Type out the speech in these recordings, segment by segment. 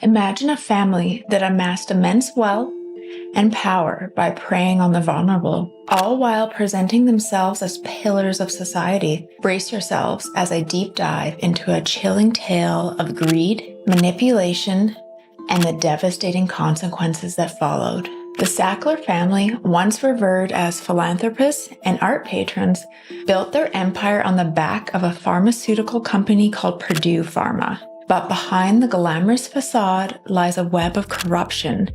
Imagine a family that amassed immense wealth and power by preying on the vulnerable, all while presenting themselves as pillars of society. Brace yourselves as I deep dive into a chilling tale of greed, manipulation, and the devastating consequences that followed. The Sackler family, once revered as philanthropists and art patrons, built their empire on the back of a pharmaceutical company called Purdue Pharma. But behind the glamorous facade lies a web of corruption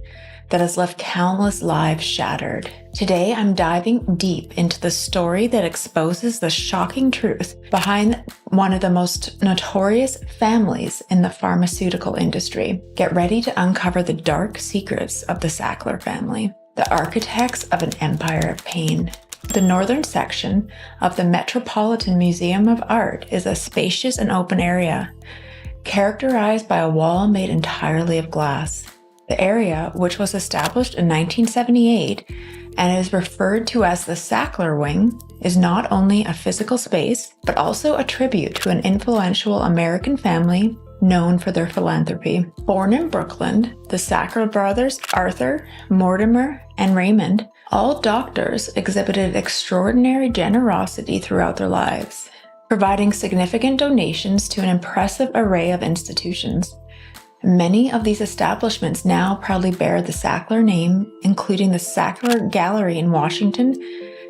that has left countless lives shattered. Today, I'm diving deep into the story that exposes the shocking truth behind one of the most notorious families in the pharmaceutical industry. Get ready to uncover the dark secrets of the Sackler family, the architects of an empire of pain. The northern section of the Metropolitan Museum of Art is a spacious and open area, characterized by a wall made entirely of glass. The area, which was established in 1978 and is referred to as the Sackler Wing, is not only a physical space, but also a tribute to an influential American family known for their philanthropy. Born in Brooklyn, the Sackler brothers, Arthur, Mortimer, and Raymond, all doctors, exhibited extraordinary generosity throughout their lives, providing significant donations to an impressive array of institutions. Many of these establishments now proudly bear the Sackler name, including the Sackler Gallery in Washington,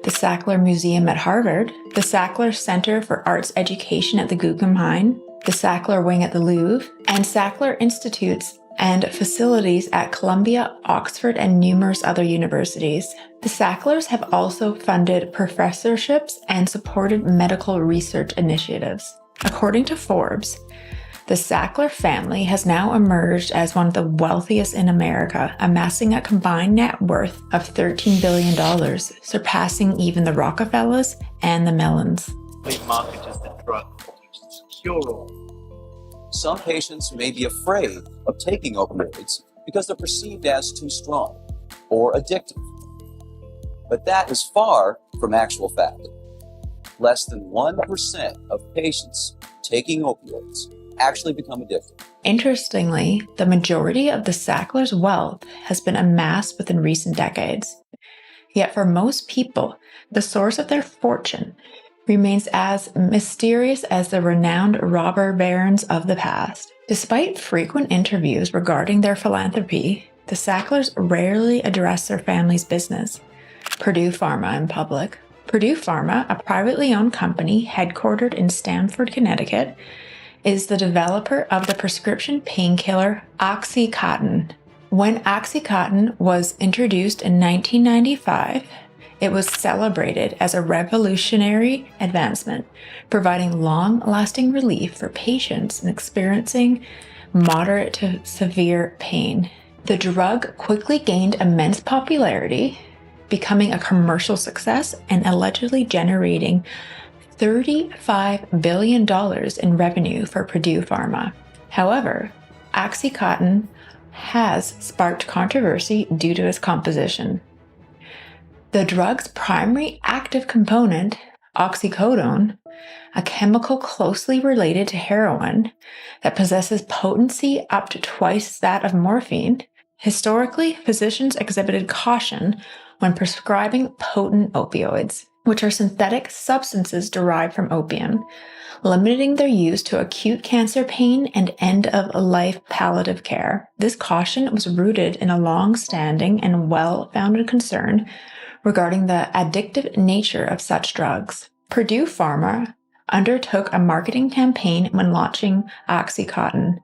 the Sackler Museum at Harvard, the Sackler Center for Arts Education at the Guggenheim, the Sackler Wing at the Louvre, and Sackler Institutes and facilities at Columbia, Oxford, and numerous other universities. The Sacklers have also funded professorships and supported medical research initiatives. According to Forbes, the Sackler family has now emerged as one of the wealthiest in America, amassing a combined net worth of $13 billion, surpassing even the Rockefellers and the Mellons. Market as the drug used to cure all. Some patients may be afraid of taking opioids because they're perceived as too strong or addictive. But that is far from actual fact. Less than 1% of patients taking opioids actually become addicted. Interestingly, the majority of the Sacklers' wealth has been amassed within recent decades. Yet for most people, the source of their fortune remains as mysterious as the renowned robber barons of the past. Despite frequent interviews regarding their philanthropy, the Sacklers rarely address their family's business, Purdue Pharma, in public. Purdue Pharma, a privately owned company headquartered in Stamford, Connecticut, is the developer of the prescription painkiller OxyContin. When OxyContin was introduced in 1995, it was celebrated as a revolutionary advancement, providing long-lasting relief for patients experiencing moderate to severe pain. The drug quickly gained immense popularity, becoming a commercial success and allegedly generating $35 billion in revenue for Purdue Pharma. However, OxyContin has sparked controversy due to its composition. The drug's primary active component, oxycodone, a chemical closely related to heroin that possesses potency up to twice that of morphine. Historically, physicians exhibited caution when prescribing potent opioids, which are synthetic substances derived from opium, limiting their use to acute cancer pain and end-of-life palliative care. This caution was rooted in a long-standing and well-founded concern regarding the addictive nature of such drugs. Purdue Pharma undertook a marketing campaign when launching OxyContin,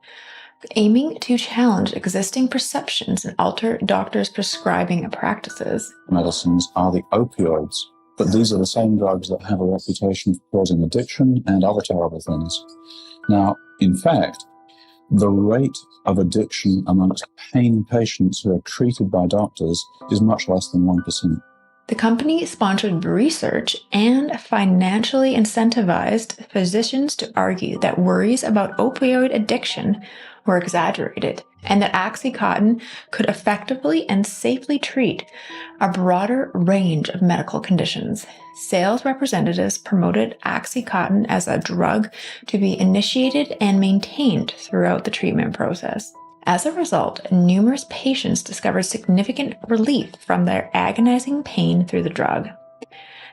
aiming to challenge existing perceptions and alter doctors' prescribing practices. Medicines are the opioids, but these are the same drugs that have a reputation for causing addiction and other terrible things. Now, in fact, the rate of addiction amongst pain patients who are treated by doctors is much less than 1%. The company sponsored research and financially incentivized physicians to argue that worries about opioid addiction were exaggerated, and that OxyContin could effectively and safely treat a broader range of medical conditions. Sales representatives promoted OxyContin as a drug to be initiated and maintained throughout the treatment process. As a result, numerous patients discovered significant relief from their agonizing pain through the drug.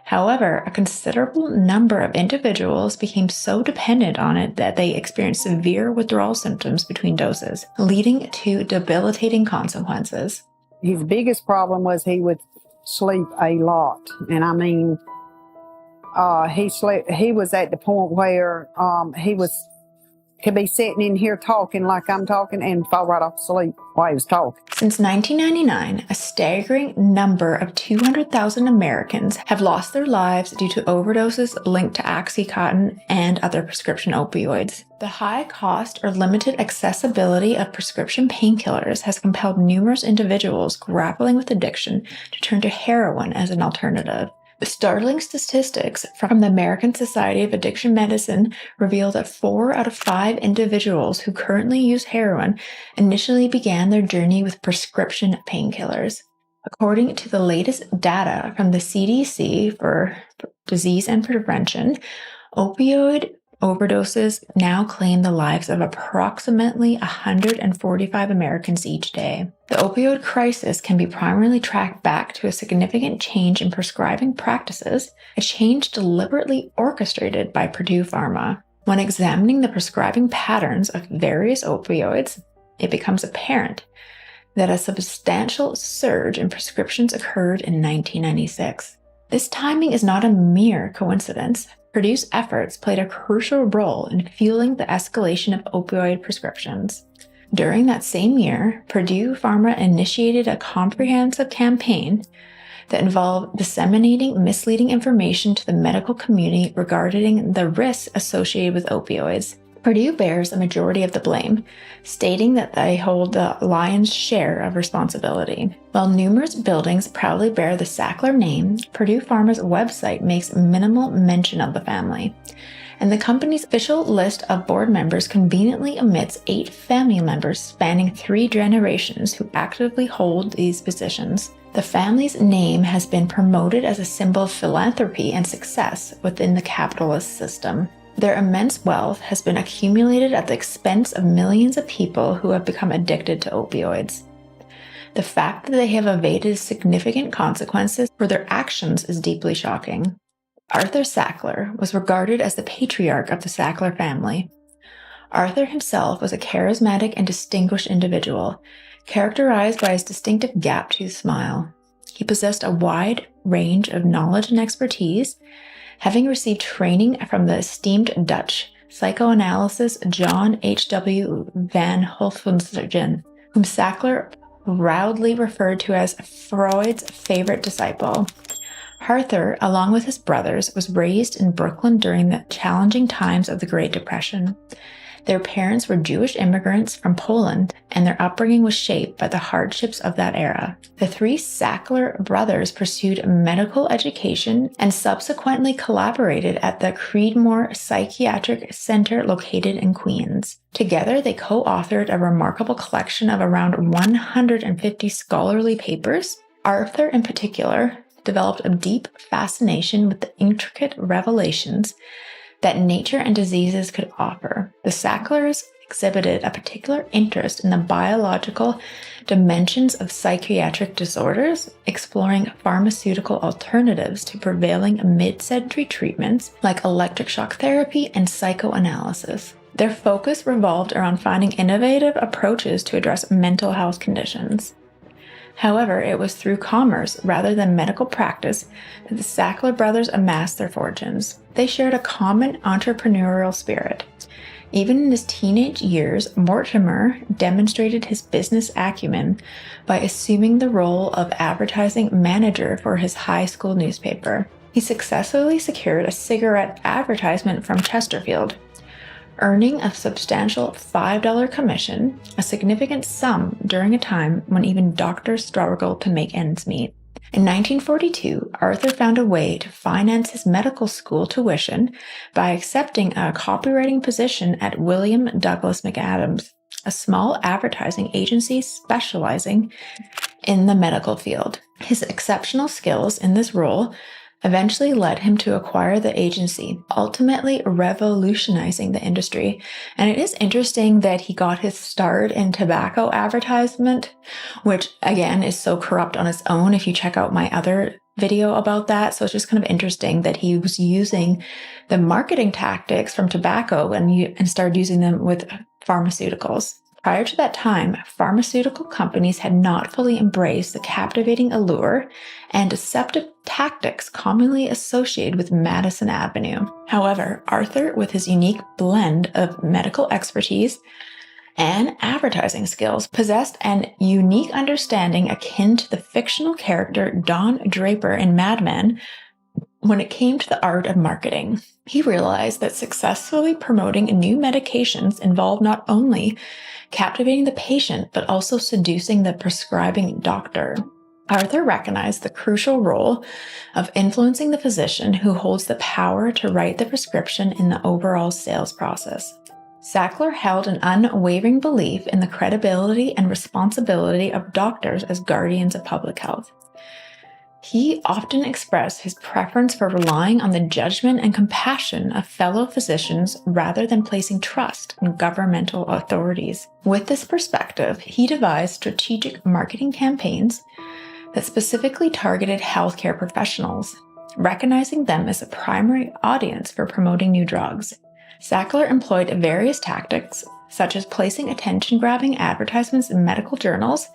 However, a considerable number of individuals became so dependent on it that they experienced severe withdrawal symptoms between doses, leading to debilitating consequences. His biggest problem was he would sleep a lot. And I mean, he was at the point where could be sitting in here talking like I'm talking and fall right off asleep while he was talking. Since 1999, a staggering number of 200,000 Americans have lost their lives due to overdoses linked to OxyContin and other prescription opioids. The high cost or limited accessibility of prescription painkillers has compelled numerous individuals grappling with addiction to turn to heroin as an alternative. The startling statistics from the American Society of Addiction Medicine reveal that 4 out of 5 individuals who currently use heroin initially began their journey with prescription painkillers. According to the latest data from the CDC for Disease and Prevention, opioid overdoses now claim the lives of approximately 145 Americans each day. The opioid crisis can be primarily tracked back to a significant change in prescribing practices, a change deliberately orchestrated by Purdue Pharma. When examining the prescribing patterns of various opioids, it becomes apparent that a substantial surge in prescriptions occurred in 1996. This timing is not a mere coincidence. Purdue's efforts played a crucial role in fueling the escalation of opioid prescriptions. During that same year, Purdue Pharma initiated a comprehensive campaign that involved disseminating misleading information to the medical community regarding the risks associated with opioids. Purdue bears a majority of the blame, stating that they hold the lion's share of responsibility. While numerous buildings proudly bear the Sackler name, Purdue Pharma's website makes minimal mention of the family, and the company's official list of board members conveniently omits 8 family members spanning 3 generations who actively hold these positions. The family's name has been promoted as a symbol of philanthropy and success within the capitalist system. Their immense wealth has been accumulated at the expense of millions of people who have become addicted to opioids. The fact that they have evaded significant consequences for their actions is deeply shocking. Arthur Sackler was regarded as the patriarch of the Sackler family. Arthur himself was a charismatic and distinguished individual, characterized by his distinctive gap-toothed smile. He possessed a wide range of knowledge and expertise, having received training from the esteemed Dutch psychoanalyst John H.W. van Hultgingen, whom Sackler proudly referred to as Freud's favorite disciple. Arthur, along with his brothers, was raised in Brooklyn during the challenging times of the Great Depression. Their parents were Jewish immigrants from Poland, and their upbringing was shaped by the hardships of that era. The 3 Sackler brothers pursued medical education and subsequently collaborated at the Creedmoor Psychiatric Center located in Queens. Together, they co-authored a remarkable collection of around 150 scholarly papers. Arthur, in particular, developed a deep fascination with the intricate revelations that nature and diseases could offer. The Sacklers exhibited a particular interest in the biological dimensions of psychiatric disorders, exploring pharmaceutical alternatives to prevailing mid-century treatments like electric shock therapy and psychoanalysis. Their focus revolved around finding innovative approaches to address mental health conditions. However, it was through commerce rather than medical practice that the Sackler brothers amassed their fortunes. They shared a common entrepreneurial spirit. Even in his teenage years, Mortimer demonstrated his business acumen by assuming the role of advertising manager for his high school newspaper. He successfully secured a cigarette advertisement from Chesterfield, earning a substantial $5 commission, a significant sum during a time when even doctors struggled to make ends meet. In 1942, Arthur found a way to finance his medical school tuition by accepting a copywriting position at William Douglas McAdams, a small advertising agency specializing in the medical field. His exceptional skills in this role eventually led him to acquire the agency, ultimately revolutionizing the industry. And it is interesting that he got his start in tobacco advertisement, which again is so corrupt on its own if you check out my other video about that. So it's just kind of interesting that he was using the marketing tactics from tobacco and started using them with pharmaceuticals. Prior to that time, pharmaceutical companies had not fully embraced the captivating allure and deceptive tactics commonly associated with Madison Avenue. However, Arthur, with his unique blend of medical expertise and advertising skills, possessed an unique understanding akin to the fictional character Don Draper in Mad Men when it came to the art of marketing. He realized that successfully promoting new medications involved not only captivating the patient, but also seducing the prescribing doctor. Arthur recognized the crucial role of influencing the physician who holds the power to write the prescription in the overall sales process. Sackler held an unwavering belief in the credibility and responsibility of doctors as guardians of public health. He often expressed his preference for relying on the judgment and compassion of fellow physicians rather than placing trust in governmental authorities. With this perspective, he devised strategic marketing campaigns that specifically targeted healthcare professionals, recognizing them as a primary audience for promoting new drugs. Sackler employed various tactics, such as placing attention-grabbing advertisements in medical journals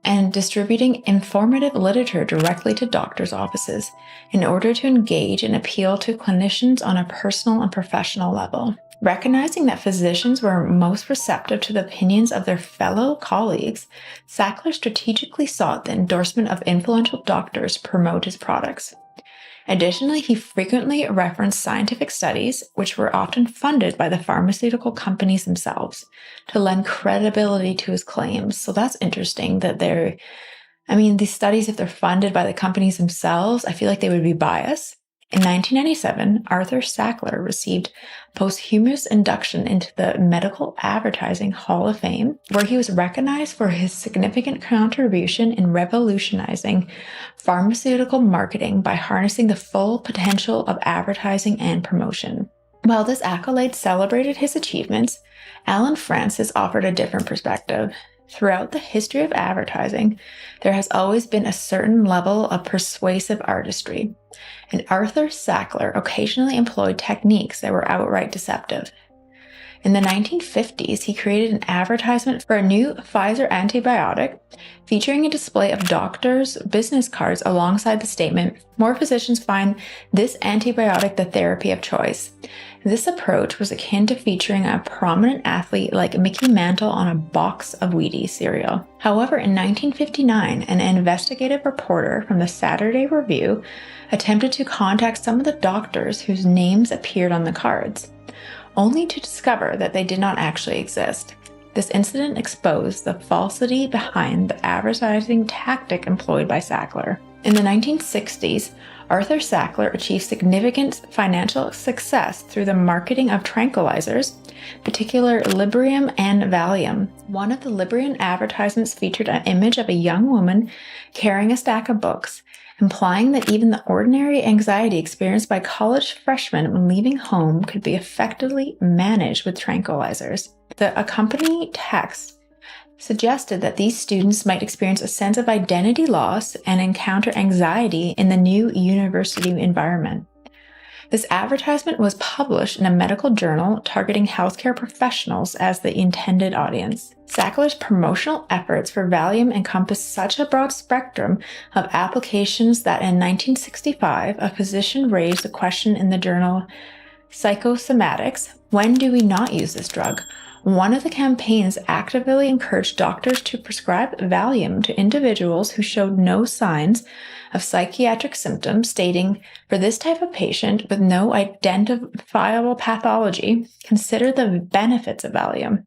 and distributing informative literature directly to doctors' offices in order to engage and appeal to clinicians on a personal and professional level. Recognizing that physicians were most receptive to the opinions of their fellow colleagues, Sackler strategically sought the endorsement of influential doctors to promote his products. Additionally, he frequently referenced scientific studies, which were often funded by the pharmaceutical companies themselves, to lend credibility to his claims. So that's interesting that these studies, if they're funded by the companies themselves, I feel like they would be biased. In 1997, Arthur Sackler received posthumous induction into the Medical Advertising Hall of Fame, where he was recognized for his significant contribution in revolutionizing pharmaceutical marketing by harnessing the full potential of advertising and promotion. While this accolade celebrated his achievements, Alan Francis offered a different perspective. Throughout the history of advertising, there has always been a certain level of persuasive artistry, and Arthur Sackler occasionally employed techniques that were outright deceptive. In the 1950s, he created an advertisement for a new Pfizer antibiotic featuring a display of doctors' business cards alongside the statement, "More physicians find this antibiotic the therapy of choice." This approach was akin to featuring a prominent athlete like Mickey Mantle on a box of Wheaties cereal. However, in 1959, an investigative reporter from the Saturday Review attempted to contact some of the doctors whose names appeared on the cards, only to discover that they did not actually exist. This incident exposed the falsity behind the advertising tactic employed by Sackler. In the 1960s, Arthur Sackler achieved significant financial success through the marketing of tranquilizers, particularly Librium and Valium. One of the Librium advertisements featured an image of a young woman carrying a stack of books, implying that even the ordinary anxiety experienced by college freshmen when leaving home could be effectively managed with tranquilizers. The accompanying text suggested that these students might experience a sense of identity loss and encounter anxiety in the new university environment. This advertisement was published in a medical journal targeting healthcare professionals as the intended audience. Sackler's promotional efforts for Valium encompassed such a broad spectrum of applications that in 1965, a physician raised the question in the journal Psychosomatics, "When do we not use this drug?" One of the campaigns actively encouraged doctors to prescribe Valium to individuals who showed no signs of psychiatric symptoms, stating, "For this type of patient with no identifiable pathology, consider the benefits of Valium."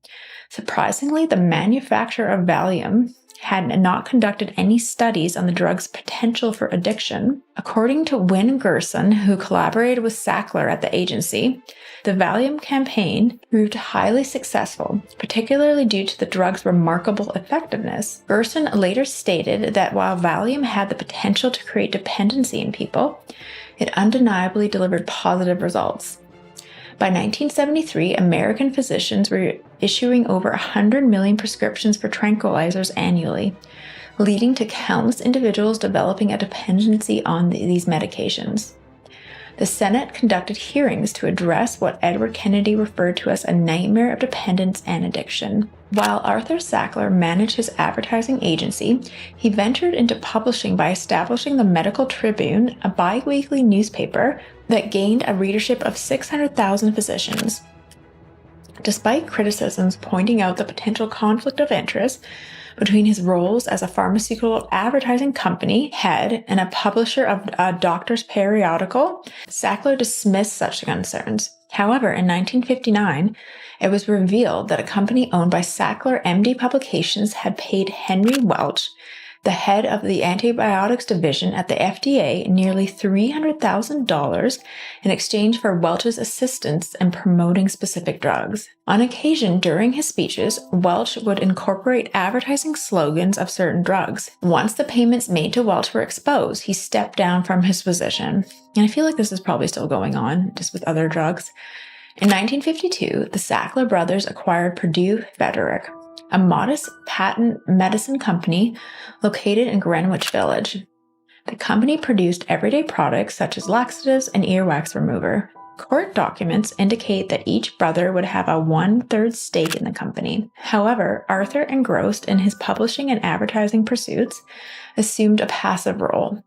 Surprisingly, the manufacturer of Valium had not conducted any studies on the drug's potential for addiction. According to Wynne Gerson, who collaborated with Sackler at the agency, the Valium campaign proved highly successful, particularly due to the drug's remarkable effectiveness. Gerson later stated that while Valium had the potential to create dependency in people, it undeniably delivered positive results. By 1973, American physicians were issuing over 100 million prescriptions for tranquilizers annually, leading to countless individuals developing a dependency on these medications. The Senate conducted hearings to address what Edward Kennedy referred to as a nightmare of dependence and addiction. While Arthur Sackler managed his advertising agency, he ventured into publishing by establishing the Medical Tribune, a bi-weekly newspaper that gained a readership of 600,000 physicians. Despite criticisms pointing out the potential conflict of interest between his roles as a pharmaceutical advertising company head and a publisher of a doctor's periodical, Sackler dismissed such concerns. However, in 1959, it was revealed that a company owned by Sackler MD Publications had paid Henry Welch, the head of the antibiotics division at the FDA, nearly $300,000 in exchange for Welch's assistance in promoting specific drugs. On occasion, during his speeches, Welch would incorporate advertising slogans of certain drugs. Once the payments made to Welch were exposed, he stepped down from his position. And I feel like this is probably still going on, just with other drugs. In 1952, the Sackler brothers acquired Purdue Pharma, a modest patent medicine company located in Greenwich Village. The company produced everyday products such as laxatives and earwax remover. Court documents indicate that each brother would have a 1/3 stake in the company. However, Arthur, engrossed in his publishing and advertising pursuits, assumed a passive role.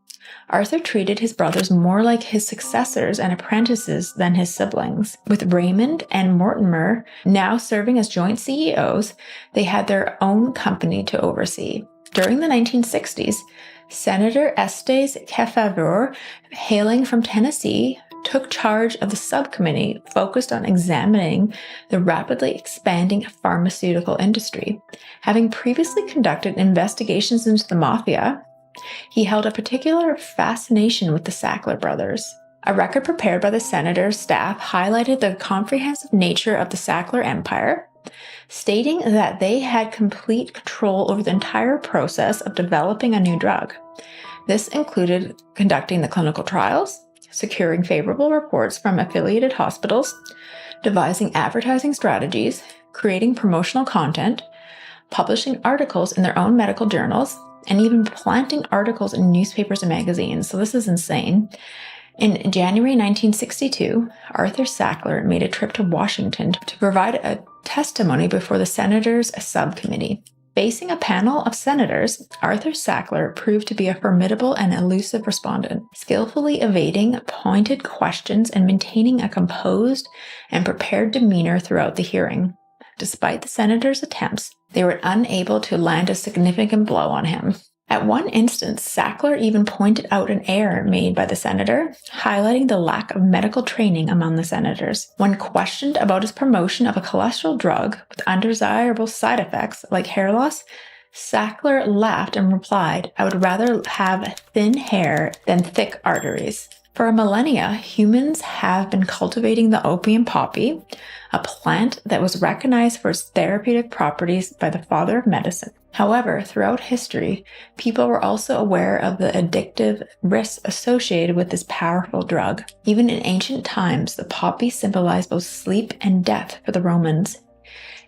Arthur treated his brothers more like his successors and apprentices than his siblings. With Raymond and Mortimer now serving as joint CEOs, they had their own company to oversee. During the 1960s, Senator Estes Kefauver, hailing from Tennessee, took charge of the subcommittee focused on examining the rapidly expanding pharmaceutical industry. Having previously conducted investigations into the mafia, he held a particular fascination with the Sackler brothers. A record prepared by the senator's staff highlighted the comprehensive nature of the Sackler empire, stating that they had complete control over the entire process of developing a new drug. This included conducting the clinical trials, securing favorable reports from affiliated hospitals, devising advertising strategies, creating promotional content, publishing articles in their own medical journals, and even planting articles in newspapers and magazines. So this is insane. In January 1962, Arthur Sackler made a trip to Washington to provide a testimony before the senators' subcommittee. Facing a panel of senators, Arthur Sackler proved to be a formidable and elusive respondent, skillfully evading pointed questions and maintaining a composed and prepared demeanor throughout the hearing. Despite the senators' attempts, they were unable to land a significant blow on him. At one instance, Sackler even pointed out an error made by the senator, highlighting the lack of medical training among the senators. When questioned about his promotion of a cholesterol drug with undesirable side effects like hair loss, Sackler laughed and replied, "I would rather have thin hair than thick arteries." For millennia, humans have been cultivating the opium poppy, a plant that was recognized for its therapeutic properties by the father of medicine. However, throughout history, people were also aware of the addictive risks associated with this powerful drug. Even in ancient times, the poppy symbolized both sleep and death for the Romans.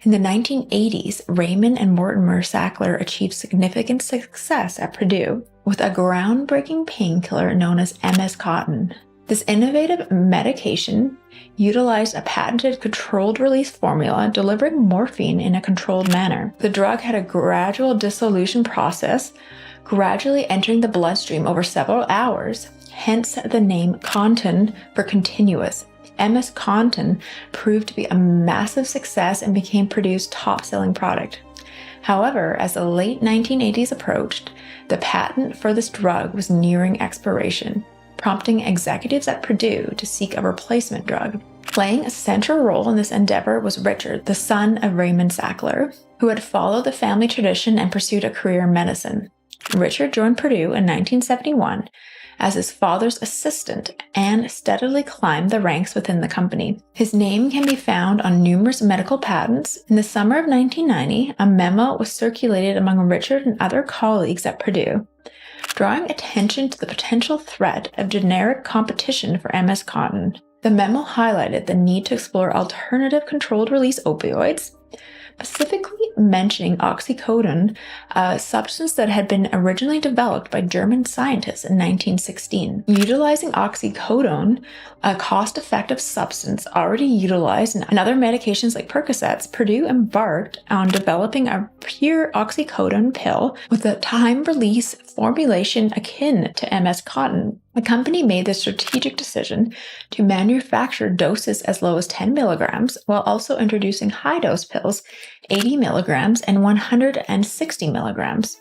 In the 1980s, Raymond and Mortimer Sackler achieved significant success at Purdue with a groundbreaking painkiller known as OxyContin. This innovative medication utilized a patented controlled-release formula delivering morphine in a controlled manner. The drug had a gradual dissolution process, gradually entering the bloodstream over several hours, hence the name Contin for continuous. OxyContin proved to be a massive success and became Purdue's top-selling product. However, as the late 1980s approached, the patent for this drug was nearing expiration, prompting executives at Purdue to seek a replacement drug. Playing a central role in this endeavor was Richard, the son of Raymond Sackler, who had followed the family tradition and pursued a career in medicine. Richard joined Purdue in 1971 as his father's assistant and steadily climbed the ranks within the company. His name can be found on numerous medical patents. In the summer of 1990, a memo was circulated among Richard and other colleagues at Purdue, drawing attention to the potential threat of generic competition for OxyContin. The memo highlighted the need to explore alternative controlled-release opioids, specifically mentioning OxyContin, a substance that had been originally developed by German scientists in 1916. Utilizing OxyContin, a cost-effective substance already utilized in other medications like Percocets, Purdue embarked on developing a pure OxyContin pill with a time-release formulation akin to OxyContin. The company made the strategic decision to manufacture doses as low as 10 milligrams while also introducing high-dose pills, 80 milligrams and 160 milligrams,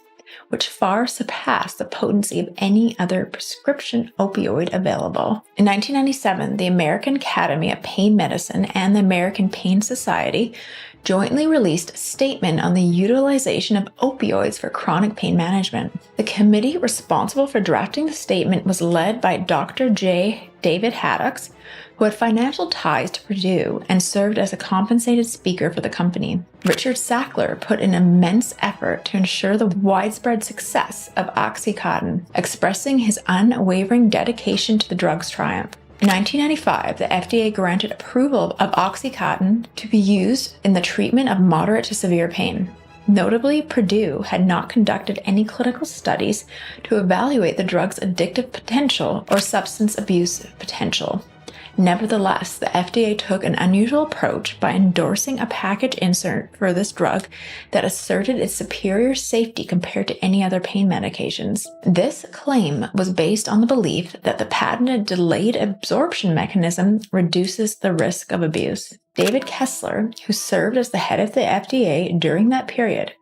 which far surpassed the potency of any other prescription opioid available. In 1997, the American Academy of Pain Medicine and the American Pain Society jointly released a statement on the utilization of opioids for chronic pain management. The committee responsible for drafting the statement was led by Dr. J. David Haddocks, who had financial ties to Purdue and served as a compensated speaker for the company. Richard Sackler put in immense effort to ensure the widespread success of OxyContin, expressing his unwavering dedication to the drug's triumph. In 1995, the FDA granted approval of OxyContin to be used in the treatment of moderate to severe pain. Notably, Purdue had not conducted any clinical studies to evaluate the drug's addictive potential or substance abuse potential. Nevertheless, the FDA took an unusual approach by endorsing a package insert for this drug that asserted its superior safety compared to any other pain medications. This claim was based on the belief that the patented delayed absorption mechanism reduces the risk of abuse. David Kessler, who served as the head of the FDA during that period,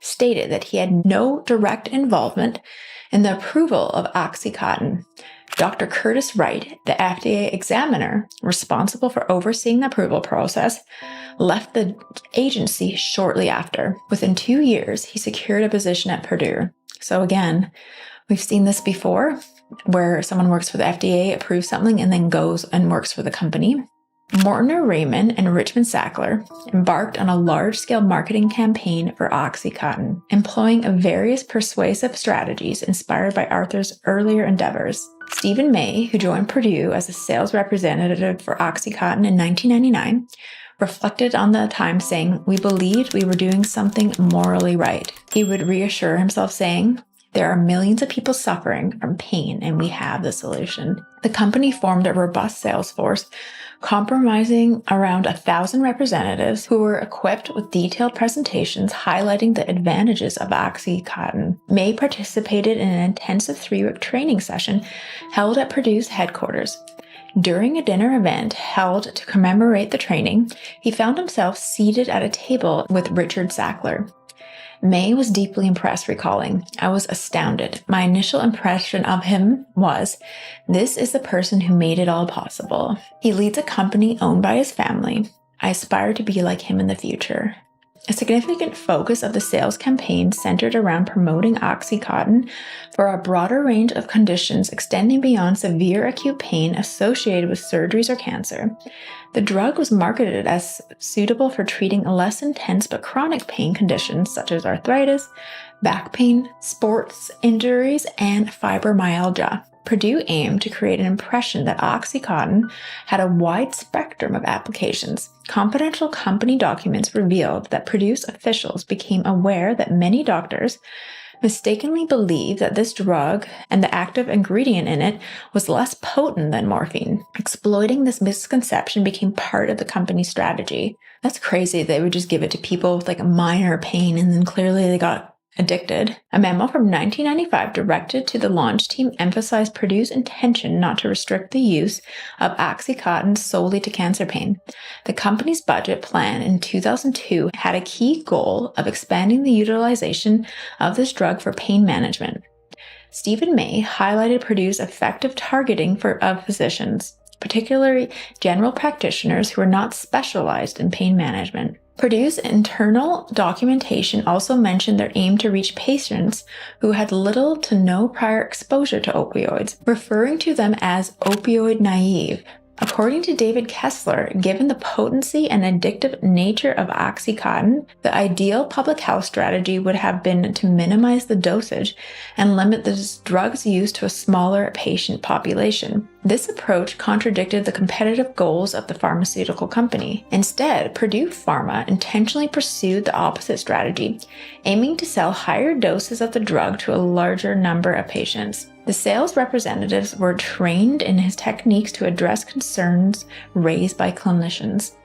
stated that he had no direct involvement in the approval of OxyContin. Dr. Curtis Wright, the FDA examiner responsible for overseeing the approval process, left the agency shortly after. Within 2 years, he secured a position at Purdue. So again, we've seen this before, where someone works for the FDA, approves something, and then goes and works for the company. Mortimer Raymond and Richmond Sackler embarked on a large-scale marketing campaign for OxyContin, employing various persuasive strategies inspired by Arthur's earlier endeavors. Stephen May, who joined Purdue as a sales representative for OxyContin in 1999, reflected on the time saying, "We believed we were doing something morally right." He would reassure himself saying, "There are millions of people suffering from pain, and we have the solution." The company formed a robust sales force, comprising around 1,000 representatives who were equipped with detailed presentations highlighting the advantages of OxyContin. May participated in an intensive 3-week training session held at Purdue's headquarters. During a dinner event held to commemorate the training, he found himself seated at a table with Richard Sackler. May was deeply impressed, recalling, "I was astounded. My initial impression of him was, this is the person who made it all possible. He leads a company owned by his family. I aspire to be like him in the future." A significant focus of the sales campaign centered around promoting OxyContin for a broader range of conditions extending beyond severe acute pain associated with surgeries or cancer. The drug was marketed as suitable for treating less intense but chronic pain conditions such as arthritis, back pain, sports injuries, and fibromyalgia. Purdue aimed to create an impression that OxyContin had a wide spectrum of applications. Confidential company documents revealed that Purdue's officials became aware that many doctors mistakenly believed that this drug and the active ingredient in it was less potent than morphine. Exploiting this misconception became part of the company's strategy. That's crazy. They would just give it to people with like a minor pain, and then clearly they got addicted. A memo from 1995 directed to the launch team emphasized Purdue's intention not to restrict the use of OxyContin solely to cancer pain. The company's budget plan in 2002 had a key goal of expanding the utilization of this drug for pain management. Stephen May highlighted Purdue's effective targeting of physicians, particularly general practitioners who are not specialized in pain management. Purdue's internal documentation also mentioned their aim to reach patients who had little to no prior exposure to opioids, referring to them as opioid naive. According to David Kessler, given the potency and addictive nature of OxyContin, the ideal public health strategy would have been to minimize the dosage and limit the drug's use to a smaller patient population. This approach contradicted the competitive goals of the pharmaceutical company. Instead, Purdue Pharma intentionally pursued the opposite strategy, aiming to sell higher doses of the drug to a larger number of patients. The sales representatives were trained in his techniques to address concerns raised by clinicians.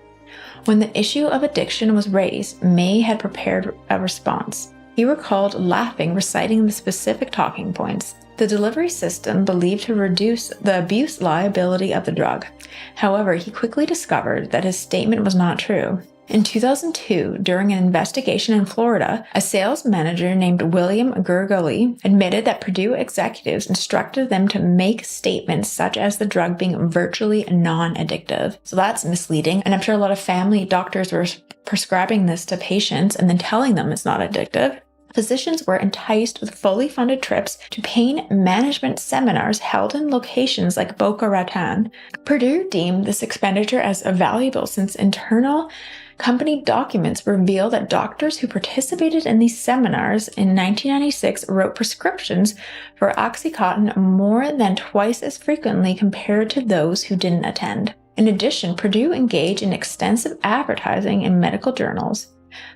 When the issue of addiction was raised, May had prepared a response. He recalled laughing, reciting the specific talking points. The delivery system believed to reduce the abuse liability of the drug. However, he quickly discovered that his statement was not true. In 2002, during an investigation in Florida, a sales manager named William Gurgly admitted that Purdue executives instructed them to make statements such as the drug being virtually non-addictive. So that's misleading, and I'm sure a lot of family doctors were prescribing this to patients and then telling them it's not addictive. Physicians were enticed with fully funded trips to pain management seminars held in locations like Boca Raton. Purdue deemed this expenditure as valuable since internal company documents reveal that doctors who participated in these seminars in 1996 wrote prescriptions for OxyContin more than twice as frequently compared to those who didn't attend. In addition, Purdue engaged in extensive advertising in medical journals,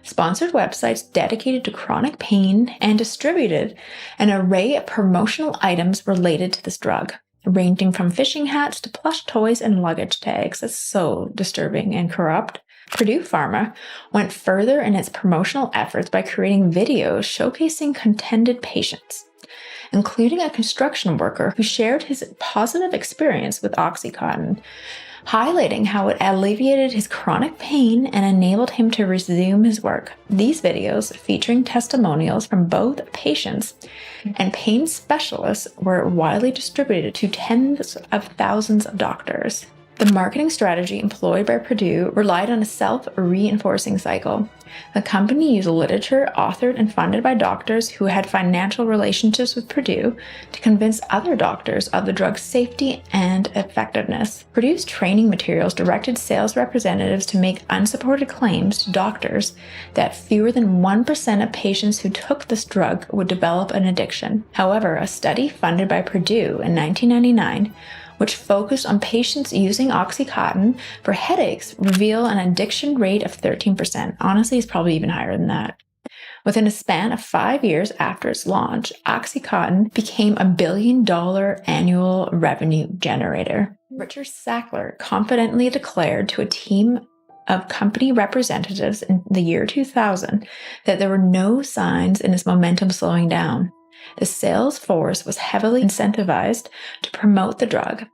sponsored websites dedicated to chronic pain, and distributed an array of promotional items related to this drug, ranging from fishing hats to plush toys and luggage tags. That's so disturbing and corrupt. Purdue Pharma went further in its promotional efforts by creating videos showcasing contented patients, including a construction worker who shared his positive experience with OxyContin, highlighting how it alleviated his chronic pain and enabled him to resume his work. These videos, featuring testimonials from both patients and pain specialists, were widely distributed to tens of thousands of doctors. The marketing strategy employed by Purdue relied on a self-reinforcing cycle. The company used literature authored and funded by doctors who had financial relationships with Purdue to convince other doctors of the drug's safety and effectiveness. Purdue's training materials directed sales representatives to make unsupported claims to doctors that fewer than 1% of patients who took this drug would develop an addiction. However, a study funded by Purdue in 1999, which focused on patients using OxyContin for headaches, reveal an addiction rate of 13%. Honestly, it's probably even higher than that. Within a span of 5 years after its launch, OxyContin became a $1 billion annual revenue generator. Richard Sackler confidently declared to a team of company representatives in the year 2000 that there were no signs in its momentum slowing down. The sales force was heavily incentivized to promote the drug,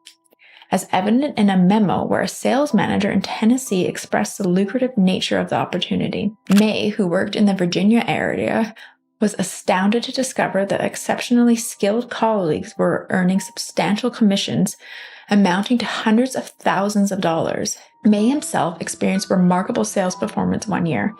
as evident in a memo where a sales manager in Tennessee expressed the lucrative nature of the opportunity. May, who worked in the Virginia area, was astounded to discover that exceptionally skilled colleagues were earning substantial commissions amounting to hundreds of thousands of dollars. May himself experienced remarkable sales performance one year,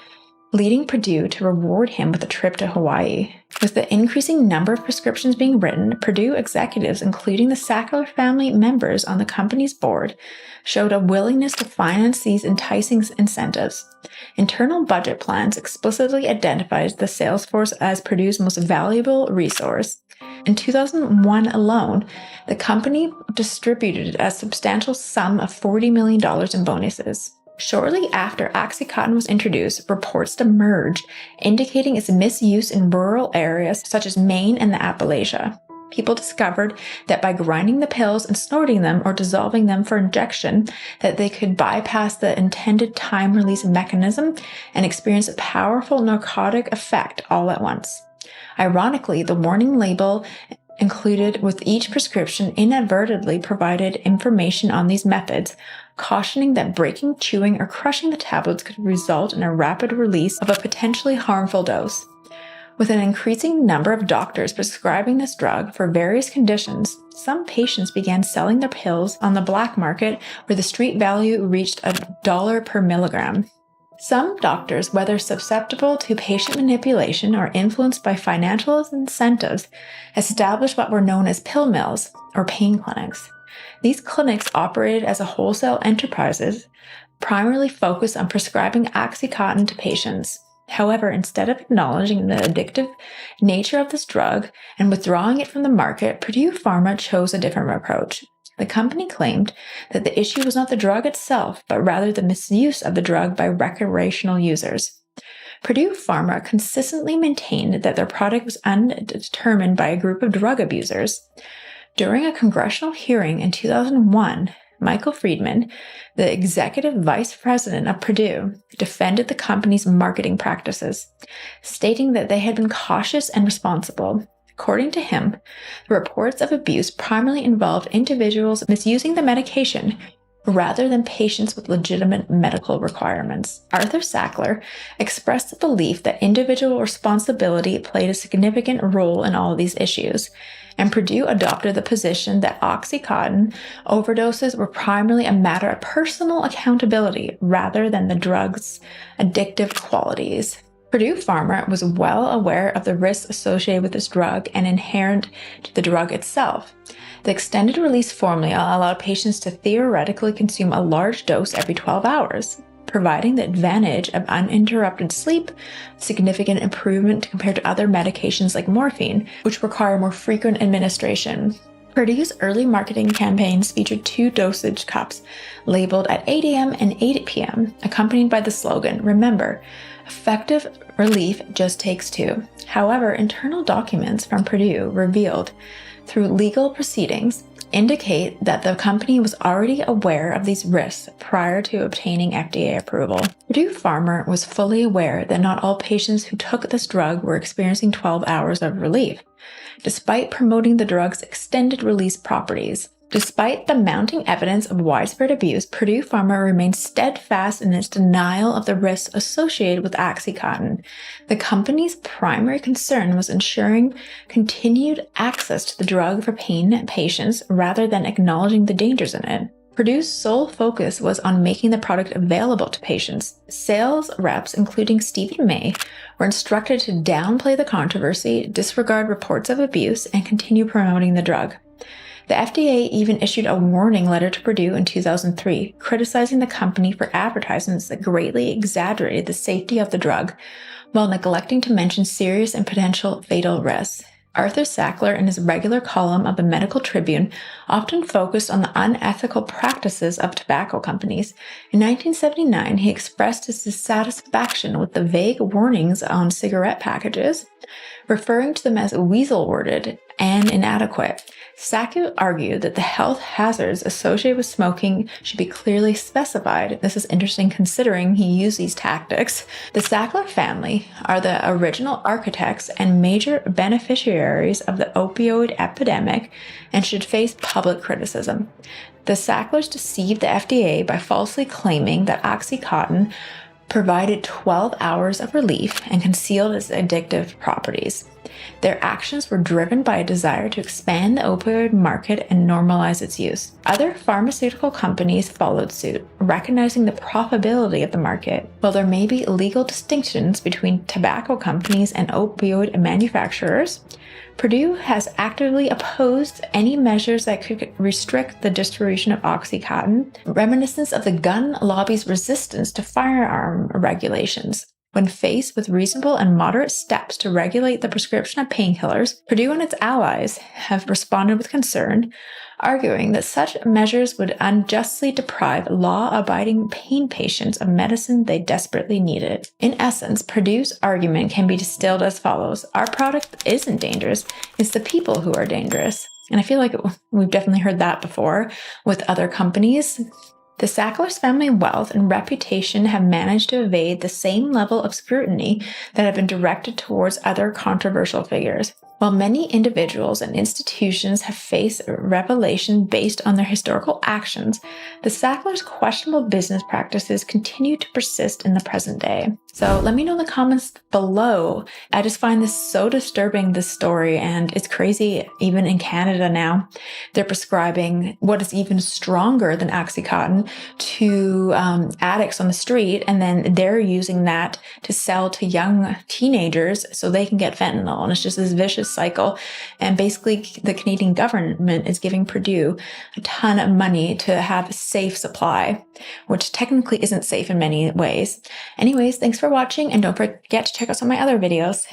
leading Purdue to reward him with a trip to Hawaii. With the increasing number of prescriptions being written, Purdue executives, including the Sackler Family members on the company's board, showed a willingness to finance these enticing incentives. Internal budget plans explicitly identified the sales force as Purdue's most valuable resource. In 2001 alone, the company distributed a substantial sum of $40 million in bonuses. Shortly after OxyContin was introduced, reports emerged indicating its misuse in rural areas such as Maine and the Appalachia. People discovered that by grinding the pills and snorting them or dissolving them for injection, that they could bypass the intended time-release mechanism and experience a powerful narcotic effect all at once. Ironically, the warning label included with each prescription inadvertently provided information on these methods, cautioning that breaking, chewing, or crushing the tablets could result in a rapid release of a potentially harmful dose. With an increasing number of doctors prescribing this drug for various conditions, some patients began selling their pills on the black market where the street value reached $1 per milligram. Some doctors, whether susceptible to patient manipulation or influenced by financial incentives, established what were known as pill mills or pain clinics. These clinics operated as a wholesale enterprises, primarily focused on prescribing OxyContin to patients. However, instead of acknowledging the addictive nature of this drug and withdrawing it from the market, Purdue Pharma chose a different approach. The company claimed that the issue was not the drug itself, but rather the misuse of the drug by recreational users. Purdue Pharma consistently maintained that their product was undetermined by a group of drug abusers. During a congressional hearing in 2001, Michael Friedman, the executive vice president of Purdue, defended the company's marketing practices, stating that they had been cautious and responsible. According to him, the reports of abuse primarily involved individuals misusing the medication rather than patients with legitimate medical requirements. Arthur Sackler expressed the belief that individual responsibility played a significant role in all of these issues, and Purdue adopted the position that OxyContin overdoses were primarily a matter of personal accountability rather than the drug's addictive qualities. Purdue Pharma was well aware of the risks associated with this drug and inherent to the drug itself. The extended release formula allowed patients to theoretically consume a large dose every 12 hours, providing the advantage of uninterrupted sleep, significant improvement compared to other medications like morphine, which require more frequent administration. Purdue's early marketing campaigns featured 2 dosage cups labeled at 8 a.m. and 8 p.m., accompanied by the slogan, "Remember, effective relief just takes 2. However, internal documents from Purdue revealed through legal proceedings indicate that the company was already aware of these risks prior to obtaining FDA approval. Purdue Pharma was fully aware that not all patients who took this drug were experiencing 12 hours of relief, despite promoting the drug's extended release properties. Despite the mounting evidence of widespread abuse, Purdue Pharma remained steadfast in its denial of the risks associated with OxyContin. The company's primary concern was ensuring continued access to the drug for pain patients rather than acknowledging the dangers in it. Purdue's sole focus was on making the product available to patients. Sales reps, including Stephen May, were instructed to downplay the controversy, disregard reports of abuse, and continue promoting the drug. The FDA even issued a warning letter to Purdue in 2003, criticizing the company for advertisements that greatly exaggerated the safety of the drug, while neglecting to mention serious and potential fatal risks. Arthur Sackler, in his regular column of the Medical Tribune, often focused on the unethical practices of tobacco companies. In 1979, he expressed his dissatisfaction with the vague warnings on cigarette packages, referring to them as weasel-worded and inadequate. Sackler argued that the health hazards associated with smoking should be clearly specified. This is interesting considering he used these tactics. The Sackler family are the original architects and major beneficiaries of the opioid epidemic and should face public criticism. The Sacklers deceived the FDA by falsely claiming that OxyContin provided 12 hours of relief and concealed its addictive properties. Their actions were driven by a desire to expand the opioid market and normalize its use. Other pharmaceutical companies followed suit, recognizing the profitability of the market. While there may be legal distinctions between tobacco companies and opioid manufacturers, Purdue has actively opposed any measures that could restrict the distribution of OxyContin, reminiscent of the gun lobby's resistance to firearm regulations. When faced with reasonable and moderate steps to regulate the prescription of painkillers, Purdue and its allies have responded with concern, arguing that such measures would unjustly deprive law-abiding pain patients of medicine they desperately needed. In essence, Purdue's argument can be distilled as follows. Our product isn't dangerous, it's the people who are dangerous. And I feel like we've definitely heard that before with other companies. The Sackler family wealth and reputation have managed to evade the same level of scrutiny that have been directed towards other controversial figures. While many individuals and institutions have faced revelation based on their historical actions, the Sacklers' questionable business practices continue to persist in the present day. So let me know in the comments below. I just find this so disturbing, this story, and it's crazy. Even in Canada now, they're prescribing what is even stronger than OxyContin to addicts on the street, and then they're using that to sell to young teenagers so they can get fentanyl. And it's just this vicious cycle. And basically, the Canadian government is giving Purdue a ton of money to have a safe supply, which technically isn't safe in many ways. Anyways, thanks for watching, and don't forget to check out some of my other videos.